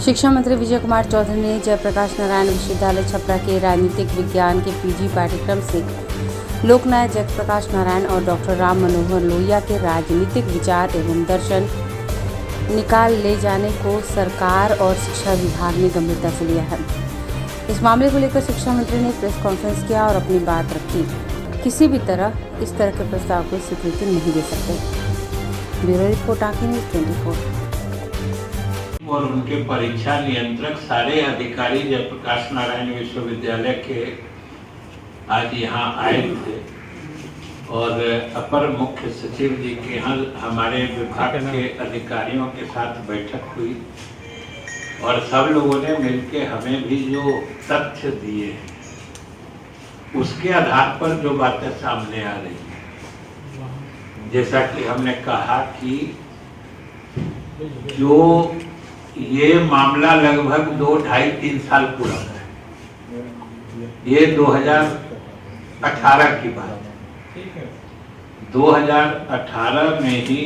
शिक्षा मंत्री विजय कुमार चौधरी ने जयप्रकाश नारायण विश्वविद्यालय छपरा के राजनीतिक विज्ञान के पीजी पाठ्यक्रम से लोकनायक जयप्रकाश नारायण और डॉक्टर राम मनोहर लोहिया के राजनीतिक विचार एवं दर्शन निकाल ले जाने को सरकार और शिक्षा विभाग ने गंभीरता से लिया है। इस मामले को लेकर शिक्षा मंत्री ने प्रेस कॉन्फ्रेंस किया और अपनी बात रखी। किसी भी तरह इस तरह के प्रस्ताव को स्वीकृति नहीं दे सकते। ब्यूरो रिपोर्ट आंखें न्यूज़ 24। और उनके परीक्षा नियंत्रक सारे अधिकारी जयप्रकाश नारायण विश्वविद्यालय के आज यहाँ आए थे और अपर मुख्य सचिव जी के यहाँ हमारे विभाग के अधिकारियों के साथ बैठक हुई और सब लोगों ने मिलकर हमें भी जो तथ्य दिए उसके आधार पर जो बातें सामने आ रही हैं, जैसा कि हमने कहा कि जो ये मामला लगभग 2-2.5-3 साल पुराना है। ये 2018 की बात है। 2018 में ही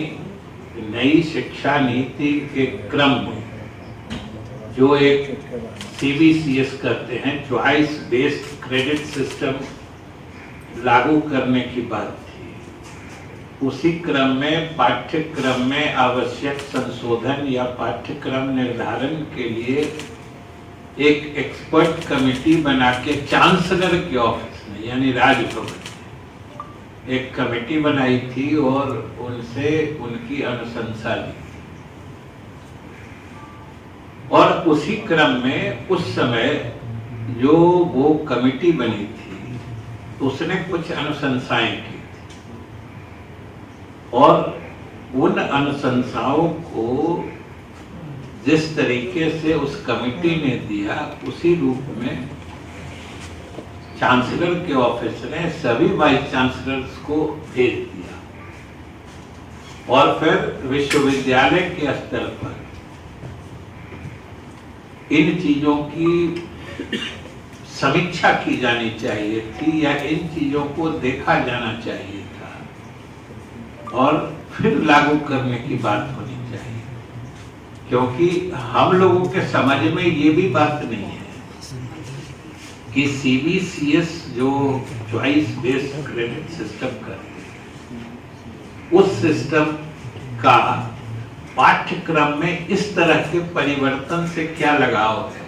नई शिक्षा नीति के क्रम में जो एक CBCS करते हैं, चॉइस बेस्ड क्रेडिट सिस्टम लागू करने की बात थी। उसी क्रम में पाठ्यक्रम में आवश्यक संशोधन या पाठ्यक्रम निर्धारण के लिए एक एक्सपर्ट कमेटी बना के चांसलर के ऑफिस में यानी राजभवन में एक कमेटी बनाई थी और उनसे उनकी अनुशंसा ली और उसी क्रम में उस समय जो वो कमेटी बनी थी उसने कुछ अनुशंसाएं की और उन अनुशंसाओं को जिस तरीके से उस कमेटी ने दिया उसी रूप में चांसलर के ऑफिस ने सभी वाइस चांसलर्स को भेज दिया और फिर विश्वविद्यालय के स्तर पर इन चीजों की समीक्षा की जानी चाहिए थी या इन चीजों को देखा जाना चाहिए था और फिर लागू करने की बात होनी चाहिए, क्योंकि हम लोगों के समझ में ये भी बात नहीं है कि CBCS जो चॉइस बेस्ड क्रेडिट सिस्टम करते हैं उस सिस्टम का पाठ्यक्रम में इस तरह के परिवर्तन से क्या लगाव है।